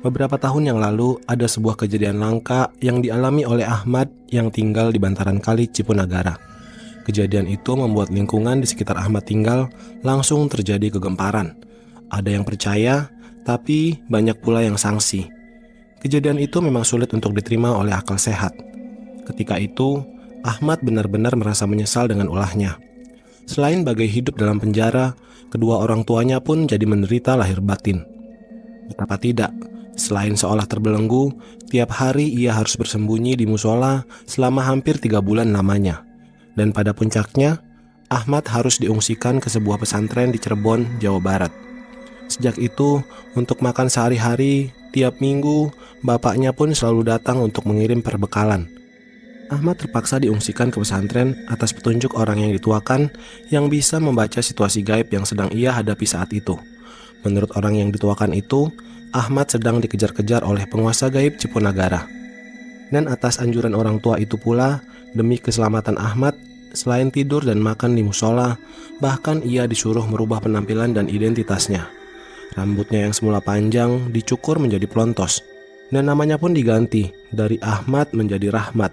Beberapa tahun yang lalu, ada sebuah kejadian langka yang dialami oleh Ahmad yang tinggal di bantaran kali Cipunagara. Kejadian itu membuat lingkungan di sekitar Ahmad tinggal langsung terjadi kegemparan. Ada yang percaya, tapi banyak pula yang sangsi. Kejadian itu memang sulit untuk diterima oleh akal sehat. Ketika itu, Ahmad benar-benar merasa menyesal dengan ulahnya. Selain bagai hidup dalam penjara, kedua orang tuanya pun jadi menderita lahir batin. Betapa tidak, selain seolah terbelenggu, tiap hari ia harus bersembunyi di musola selama hampir 3 bulan lamanya. Dan pada puncaknya, Ahmad harus diungsikan ke sebuah pesantren di Cirebon, Jawa Barat. Sejak itu, untuk makan sehari-hari, tiap minggu, bapaknya pun selalu datang untuk mengirim perbekalan. Ahmad terpaksa diungsikan ke pesantren atas petunjuk orang yang dituakan yang bisa membaca situasi gaib yang sedang ia hadapi saat itu. Menurut orang yang dituakan itu, Ahmad sedang dikejar-kejar oleh penguasa gaib Cipunagara. Dan atas anjuran orang tua itu pula, demi keselamatan Ahmad, selain tidur dan makan di musola, bahkan ia disuruh merubah penampilan dan identitasnya. Rambutnya yang semula panjang dicukur menjadi pelontos, dan namanya pun diganti dari Ahmad menjadi Rahmat.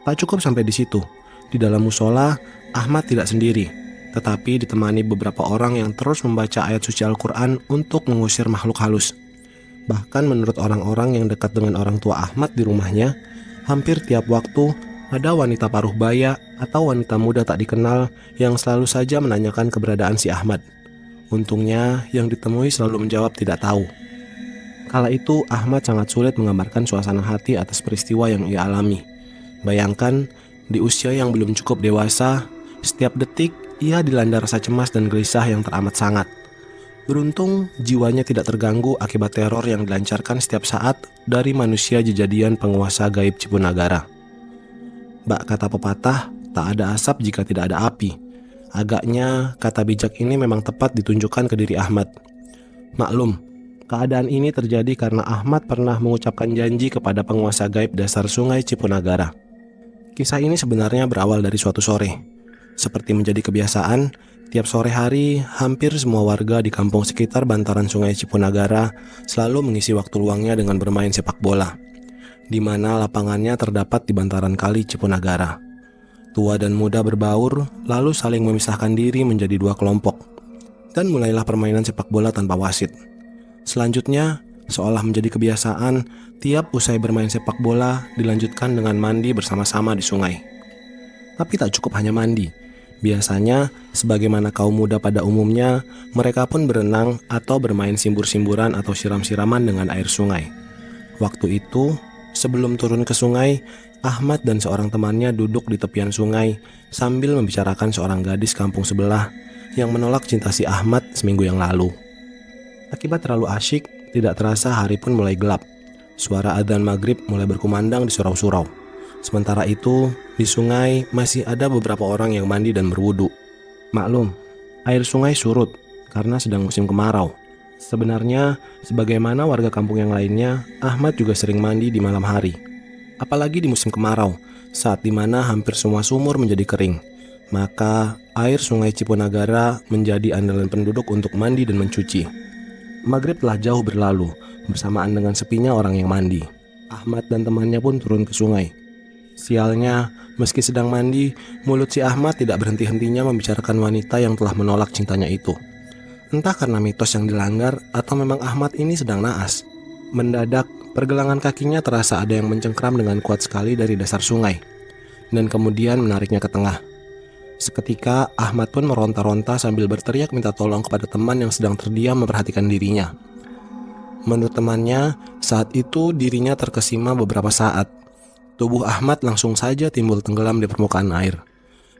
Tak cukup sampai di situ. Di dalam musola, Ahmad tidak sendiri, tetapi ditemani beberapa orang yang terus membaca ayat suci Al-Quran untuk mengusir makhluk halus. Bahkan menurut orang-orang yang dekat dengan orang tua Ahmad di rumahnya, hampir tiap waktu ada wanita paruh baya atau wanita muda tak dikenal yang selalu saja menanyakan keberadaan si Ahmad. Untungnya yang ditemui selalu menjawab tidak tahu. Kala itu Ahmad sangat sulit menggambarkan suasana hati atas peristiwa yang ia alami. Bayangkan, di usia yang belum cukup dewasa, setiap detik ia dilanda rasa cemas dan gelisah yang teramat sangat. Beruntung, jiwanya tidak terganggu akibat teror yang dilancarkan setiap saat dari manusia jejadian penguasa gaib Cipunagara. Bak kata pepatah, tak ada asap jika tidak ada api. Agaknya, kata bijak ini memang tepat ditunjukkan ke diri Ahmad. Maklum, keadaan ini terjadi karena Ahmad pernah mengucapkan janji kepada penguasa gaib dasar sungai Cipunagara. Kisah ini sebenarnya berawal dari suatu sore. Seperti menjadi kebiasaan, tiap sore hari hampir semua warga di kampung sekitar bantaran sungai Cipunagara selalu mengisi waktu luangnya dengan bermain sepak bola, di mana lapangannya terdapat di bantaran kali Cipunagara. Tua dan muda berbaur, lalu saling memisahkan diri menjadi 2 kelompok, dan mulailah permainan sepak bola tanpa wasit. Selanjutnya, seolah menjadi kebiasaan, tiap usai bermain sepak bola dilanjutkan dengan mandi bersama-sama di sungai. Tapi tak cukup hanya mandi. Biasanya, sebagaimana kaum muda pada umumnya, mereka pun berenang atau bermain simbur-simburan atau siram-siraman dengan air sungai. Waktu itu, sebelum turun ke sungai, Ahmad dan seorang temannya duduk di tepian sungai sambil membicarakan seorang gadis kampung sebelah yang menolak cinta si Ahmad seminggu yang lalu. Akibat terlalu asyik, tidak terasa hari pun mulai gelap. Suara adzan maghrib mulai berkumandang di surau-surau. Sementara itu, di sungai masih ada beberapa orang yang mandi dan berwudu. Maklum, air sungai surut karena sedang musim kemarau. Sebenarnya, sebagaimana warga kampung yang lainnya, Ahmad juga sering mandi di malam hari. Apalagi di musim kemarau, saat dimana hampir semua sumur menjadi kering. Maka, air sungai Cipunagara menjadi andalan penduduk untuk mandi dan mencuci. Maghrib telah jauh berlalu, bersamaan dengan sepinya orang yang mandi. Ahmad dan temannya pun turun ke sungai. Sialnya, meski sedang mandi, mulut si Ahmad tidak berhenti-hentinya membicarakan wanita yang telah menolak cintanya itu. Entah karena mitos yang dilanggar atau memang Ahmad ini sedang naas. Mendadak, pergelangan kakinya terasa ada yang mencengkram dengan kuat sekali dari dasar sungai, dan kemudian menariknya ke tengah. Seketika, Ahmad pun meronta-ronta sambil berteriak minta tolong kepada teman yang sedang terdiam memperhatikan dirinya. Menurut temannya, saat itu dirinya terkesima beberapa saat. Tubuh Ahmad langsung saja timbul tenggelam di permukaan air,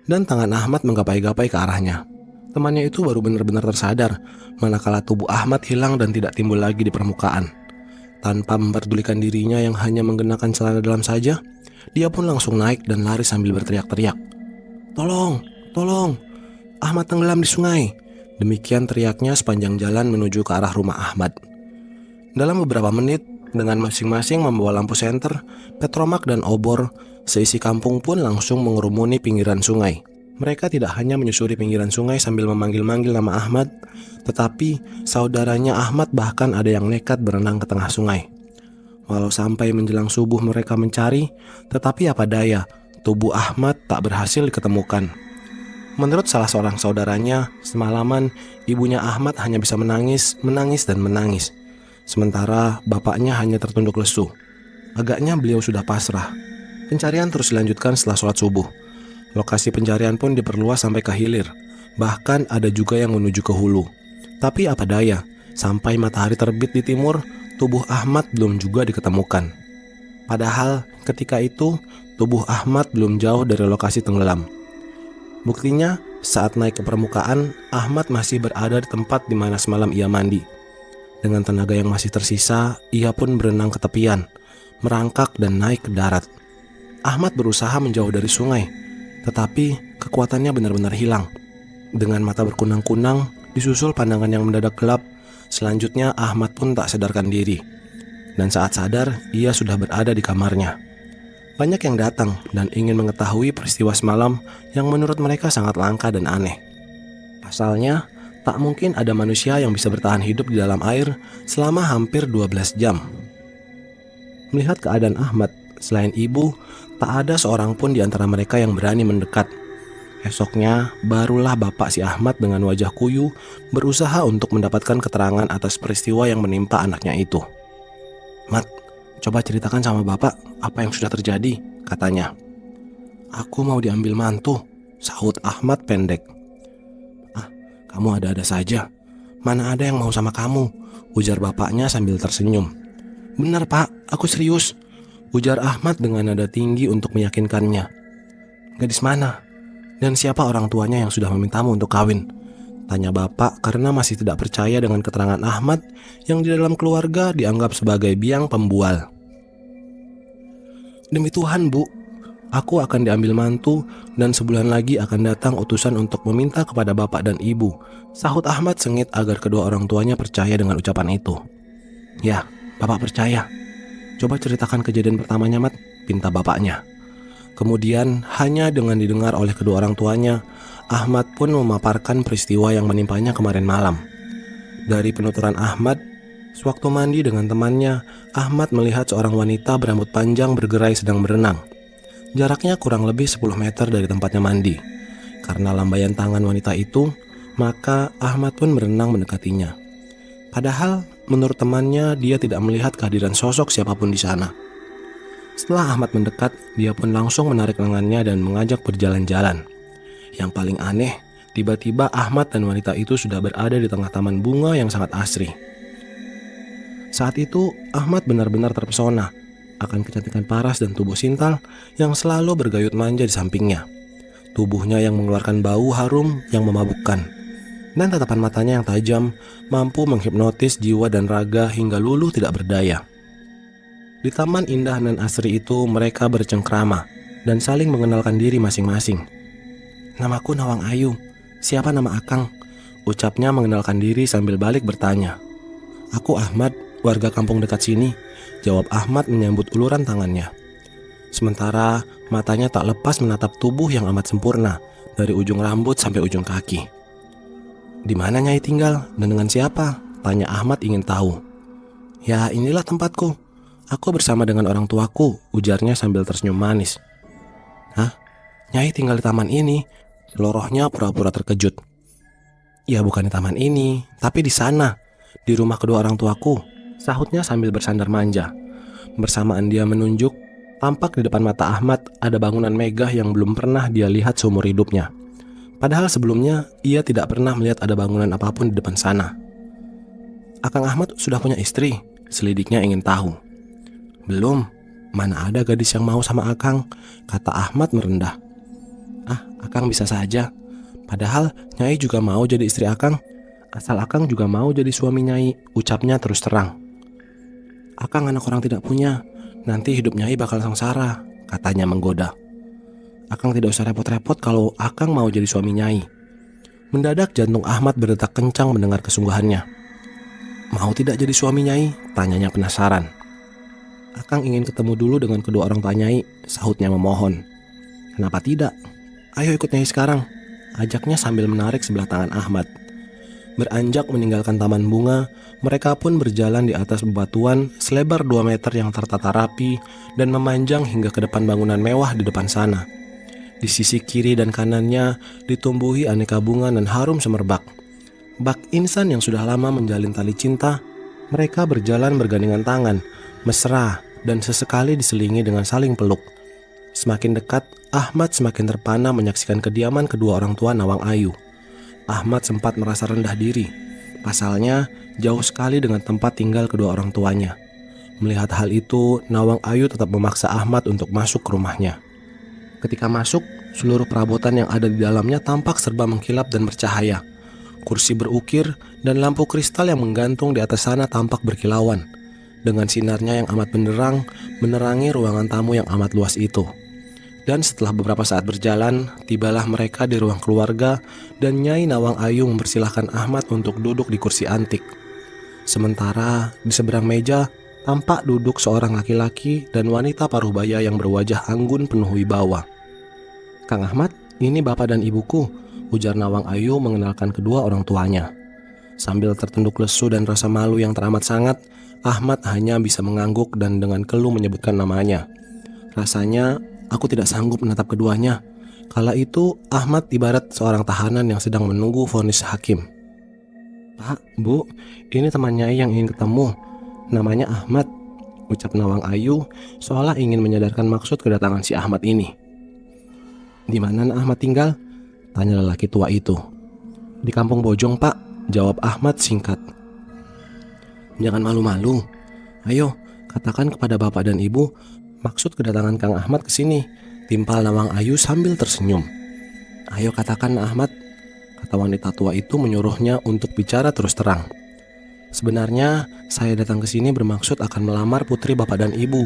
dan tangan Ahmad menggapai-gapai ke arahnya. Temannya itu baru benar-benar tersadar, manakala tubuh Ahmad hilang dan tidak timbul lagi di permukaan. Tanpa memperdulikan dirinya yang hanya menggenakan celana dalam saja, dia pun langsung naik dan lari sambil berteriak-teriak. "Tolong, tolong, Ahmad tenggelam di sungai." Demikian teriaknya sepanjang jalan menuju ke arah rumah Ahmad. Dalam beberapa menit, dengan masing-masing membawa lampu senter, petromak dan obor, seisi kampung pun langsung mengerumuni pinggiran sungai. Mereka tidak hanya menyusuri pinggiran sungai sambil memanggil-manggil nama Ahmad, tetapi saudaranya Ahmad bahkan ada yang nekat berenang ke tengah sungai. Walau sampai menjelang subuh mereka mencari, tetapi apa daya, tubuh Ahmad tak berhasil diketemukan. Menurut salah seorang saudaranya, semalaman ibunya Ahmad hanya bisa menangis, dan menangis. Sementara bapaknya hanya tertunduk lesu. Agaknya beliau sudah pasrah. Pencarian terus dilanjutkan setelah sholat subuh. Lokasi pencarian pun diperluas sampai ke hilir. Bahkan ada juga yang menuju ke hulu. Tapi apa daya, sampai matahari terbit di timur, tubuh Ahmad belum juga diketemukan. Padahal ketika itu, tubuh Ahmad belum jauh dari lokasi tenggelam. Buktinya, saat naik ke permukaan, Ahmad masih berada di tempat di mana semalam ia mandi. Dengan tenaga yang masih tersisa, ia pun berenang ke tepian, merangkak dan naik ke darat. Ahmad berusaha menjauh dari sungai, tetapi kekuatannya benar-benar hilang. Dengan mata berkunang-kunang, disusul pandangan yang mendadak gelap, selanjutnya Ahmad pun tak sadarkan diri. Dan saat sadar, ia sudah berada di kamarnya. Banyak yang datang dan ingin mengetahui peristiwa semalam yang menurut mereka sangat langka dan aneh. Pasalnya, tak mungkin ada manusia yang bisa bertahan hidup di dalam air selama hampir 12 jam. Melihat keadaan Ahmad, selain ibu, tak ada seorang pun di antara mereka yang berani mendekat. Esoknya, barulah bapak si Ahmad dengan wajah kuyu berusaha untuk mendapatkan keterangan atas peristiwa yang menimpa anaknya itu. "Mat, coba ceritakan sama bapak apa yang sudah terjadi," katanya. "Aku mau diambil mantu," sahut Ahmad pendek. "Ah, kamu ada-ada saja. Mana ada yang mau sama kamu," ujar bapaknya sambil tersenyum. "Benar pak, aku serius," ujar Ahmad dengan nada tinggi untuk meyakinkannya. "Gadis mana? Dan siapa orang tuanya yang sudah memintamu untuk kawin?" tanya bapak karena masih tidak percaya dengan keterangan Ahmad yang di dalam keluarga dianggap sebagai biang pembual. "Demi Tuhan bu, aku akan diambil mantu dan sebulan lagi akan datang utusan untuk meminta kepada bapak dan ibu," sahut Ahmad sengit agar kedua orang tuanya percaya dengan ucapan itu. "Ya, bapak percaya. Coba ceritakan kejadian pertamanya, Mat," pinta bapaknya. Kemudian hanya dengan didengar oleh kedua orang tuanya, Ahmad pun memaparkan peristiwa yang menimpanya kemarin malam. Dari penuturan Ahmad, sewaktu mandi dengan temannya, Ahmad melihat seorang wanita berambut panjang bergerai sedang berenang. Jaraknya kurang lebih 10 meter dari tempatnya mandi. Karena lambaian tangan wanita itu, maka Ahmad pun berenang mendekatinya. Padahal menurut temannya dia tidak melihat kehadiran sosok siapapun di sana. Setelah Ahmad mendekat, dia pun langsung menarik lengannya dan mengajak berjalan-jalan. Yang paling aneh, tiba-tiba Ahmad dan wanita itu sudah berada di tengah taman bunga yang sangat asri. Saat itu, Ahmad benar-benar terpesona akan kecantikan paras dan tubuh Sintal yang selalu bergayut manja di sampingnya. Tubuhnya yang mengeluarkan bau harum yang memabukkan. Dan tatapan matanya yang tajam mampu menghipnotis jiwa dan raga hingga luluh tidak berdaya. Di taman indah dan asri itu mereka bercengkrama dan saling mengenalkan diri masing-masing. "Namaku Nawang Ayu, siapa nama Akang?" ucapnya mengenalkan diri sambil balik bertanya. "Aku Ahmad, warga kampung dekat sini," jawab Ahmad menyambut uluran tangannya. Sementara matanya tak lepas menatap tubuh yang amat sempurna dari ujung rambut sampai ujung kaki. "Di mana Nyai tinggal dan dengan siapa?" tanya Ahmad ingin tahu. "Ya, inilah tempatku. Aku bersama dengan orang tuaku," ujarnya sambil tersenyum manis. "Hah? Nyai tinggal di taman ini?" Selorohnya pura-pura terkejut. "Ya bukan di taman ini, tapi di sana, di rumah kedua orang tuaku," sahutnya sambil bersandar manja. Bersamaan dia menunjuk, tampak di depan mata Ahmad ada bangunan megah yang belum pernah dia lihat seumur hidupnya. Padahal sebelumnya ia tidak pernah melihat ada bangunan apapun di depan sana. "Akang Ahmad sudah punya istri?" selidiknya ingin tahu. "Belum, mana ada gadis yang mau sama Akang," kata Ahmad merendah. "Ah, Akang bisa saja. Padahal Nyai juga mau jadi istri Akang. Asal Akang juga mau jadi suami Nyai," ucapnya terus terang. "Akang anak orang tidak punya, nanti hidup Nyai bakal sengsara," katanya menggoda. "Akang tidak usah repot-repot kalau Akang mau jadi suami Nyai." Mendadak jantung Ahmad berdetak kencang mendengar kesungguhannya. "Mau tidak jadi suami Nyai?" tanyanya penasaran. "Akang ingin ketemu dulu dengan kedua orang tua Nyai," sahutnya memohon. "Kenapa tidak? Ayo ikut Nyai sekarang, ajaknya sambil menarik sebelah tangan Ahmad. Beranjak meninggalkan taman bunga, mereka pun berjalan di atas bebatuan selebar 2 meter yang tertata rapi dan memanjang hingga ke depan bangunan mewah di depan sana. Di sisi kiri dan kanannya ditumbuhi aneka bunga dan harum semerbak. Bak insan yang sudah lama menjalin tali cinta, mereka berjalan bergandengan tangan, mesra dan sesekali diselingi dengan saling peluk. Semakin dekat, Ahmad semakin terpana menyaksikan kediaman kedua orang tua Nawang Ayu. Ahmad sempat merasa rendah diri. Pasalnya, jauh sekali dengan tempat tinggal kedua orang tuanya. Melihat hal itu, Nawang Ayu tetap memaksa Ahmad untuk masuk ke rumahnya. Ketika masuk, seluruh perabotan yang ada di dalamnya tampak serba mengkilap dan bercahaya. Kursi berukir dan lampu kristal yang menggantung di atas sana tampak berkilauan. Dengan sinarnya yang amat benderang, menerangi ruangan tamu yang amat luas itu. Dan setelah beberapa saat berjalan, tibalah mereka di ruang keluarga dan Nyai Nawang Ayu mempersilahkan Ahmad untuk duduk di kursi antik. Sementara di seberang meja tampak duduk seorang laki-laki dan wanita paruh baya yang berwajah anggun penuh wibawa. "Kang Ahmad, ini bapak dan ibuku," ujar Nawang Ayu mengenalkan kedua orang tuanya. Sambil tertunduk lesu dan rasa malu yang teramat sangat, Ahmad hanya bisa mengangguk dan dengan keluh menyebutkan namanya. Rasanya aku tidak sanggup menatap keduanya. Kala itu Ahmad ibarat seorang tahanan yang sedang menunggu vonis hakim. "Pak, Bu, ini teman Nyai yang ingin ketemu. Namanya Ahmad," ucap Nawang Ayu seolah ingin menyadarkan maksud kedatangan si Ahmad ini. "Di mana Ahmad tinggal?" tanya lelaki tua itu. "Di Kampung Bojong, Pak," jawab Ahmad singkat. "Jangan malu-malu. Ayo, katakan kepada bapak dan ibu maksud kedatangan Kang Ahmad ke sini," timpal Nawang Ayu sambil tersenyum. "Ayo katakan Ahmad," kata wanita tua itu menyuruhnya untuk bicara terus terang. "Sebenarnya saya datang ke sini bermaksud akan melamar putri bapak dan ibu,"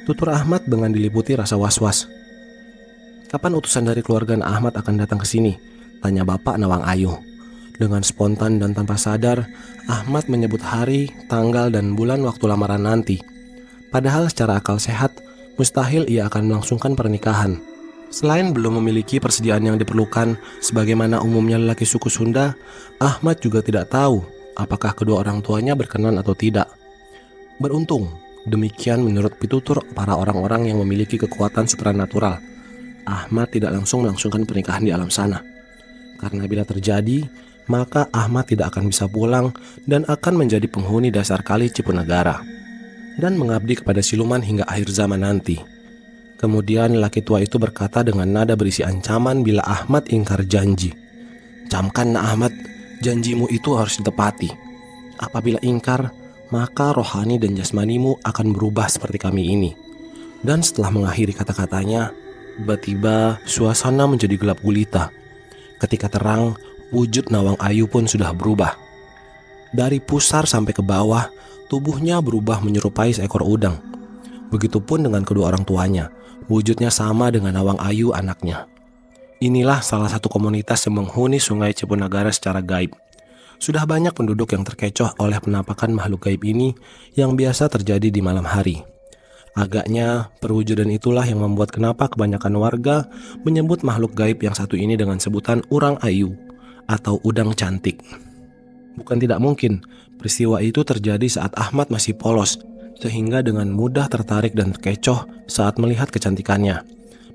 tutur Ahmad dengan diliputi rasa was-was. "Kapan utusan dari keluarga Ahmad akan datang ke sini?" tanya bapak Nawang Ayu. Dengan spontan dan tanpa sadar, Ahmad menyebut hari, tanggal, dan bulan waktu lamaran nanti. Padahal secara akal sehat, mustahil ia akan melangsungkan pernikahan. Selain belum memiliki persediaan yang diperlukan sebagaimana umumnya lelaki suku Sunda, Ahmad juga tidak tahu apakah kedua orang tuanya berkenan atau tidak. Beruntung, demikian menurut pitutur para orang-orang yang memiliki kekuatan supranatural. Ahmad tidak langsung melangsungkan pernikahan di alam sana. Karena bila terjadi, maka Ahmad tidak akan bisa pulang dan akan menjadi penghuni dasar kali Cipunagara dan mengabdi kepada siluman hingga akhir zaman nanti. Kemudian lelaki tua itu berkata dengan nada berisi ancaman bila Ahmad ingkar janji. "Camkan Ahmad, janjimu itu harus ditepati. Apabila ingkar, maka rohani dan jasmanimu akan berubah seperti kami ini." Dan setelah mengakhiri kata-katanya, tiba-tiba suasana menjadi gelap gulita. Ketika terang, wujud Nawang Ayu pun sudah berubah. Dari pusar sampai ke bawah, tubuhnya berubah menyerupai seekor udang. Begitupun dengan kedua orang tuanya, wujudnya sama dengan Nawang Ayu anaknya. Inilah salah satu komunitas yang menghuni sungai Cipunagara secara gaib. Sudah banyak penduduk yang terkecoh oleh penampakan makhluk gaib ini yang biasa terjadi di malam hari. Agaknya perwujudan itulah yang membuat kenapa kebanyakan warga menyebut makhluk gaib yang satu ini dengan sebutan Urang Ayu atau udang cantik. Bukan tidak mungkin peristiwa itu terjadi saat Ahmad masih polos, sehingga dengan mudah tertarik dan terkecoh saat melihat kecantikannya.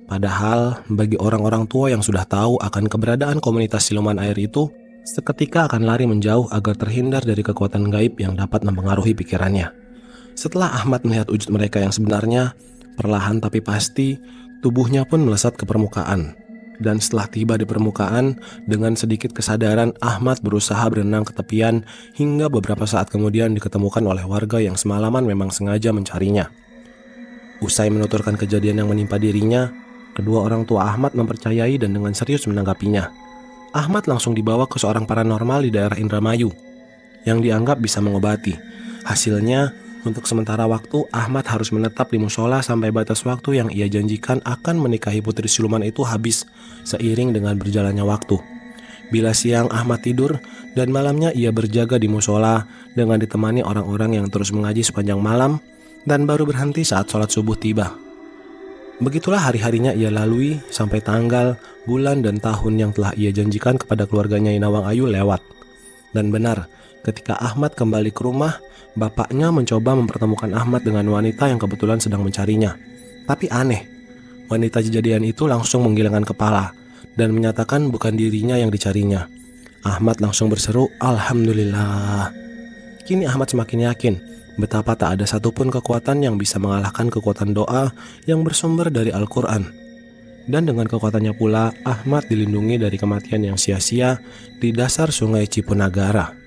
Padahal bagi orang-orang tua yang sudah tahu akan keberadaan komunitas siluman air itu, seketika akan lari menjauh agar terhindar dari kekuatan gaib yang dapat mempengaruhi pikirannya. Setelah Ahmad melihat wujud mereka yang sebenarnya, perlahan tapi pasti tubuhnya pun melesat ke permukaan. Dan setelah tiba di permukaan, dengan sedikit kesadaran Ahmad berusaha berenang ke tepian hingga beberapa saat kemudian diketemukan oleh warga yang semalaman memang sengaja mencarinya. Usai menuturkan kejadian yang menimpa dirinya, kedua orang tua Ahmad mempercayai dan dengan serius menanggapinya. Ahmad langsung dibawa ke seorang paranormal di daerah Indramayu yang dianggap bisa mengobati. Hasilnya, untuk sementara waktu, Ahmad harus menetap di musola sampai batas waktu yang ia janjikan akan menikahi putri siluman itu habis seiring dengan berjalannya waktu. Bila siang Ahmad tidur dan malamnya ia berjaga di musola dengan ditemani orang-orang yang terus mengaji sepanjang malam dan baru berhenti saat sholat subuh tiba. Begitulah hari-harinya ia lalui sampai tanggal, bulan, dan tahun yang telah ia janjikan kepada keluarganya Inawang Ayu lewat. Dan benar, ketika Ahmad kembali ke rumah, bapaknya mencoba mempertemukan Ahmad dengan wanita yang kebetulan sedang mencarinya. Tapi aneh, wanita kejadian itu langsung menggelengkan kepala dan menyatakan bukan dirinya yang dicarinya. Ahmad langsung berseru, "Alhamdulillah." Kini Ahmad semakin yakin betapa tak ada satupun kekuatan yang bisa mengalahkan kekuatan doa yang bersumber dari Al-Quran. Dan dengan kekuatannya pula, Ahmad dilindungi dari kematian yang sia-sia di dasar sungai Cipunagara.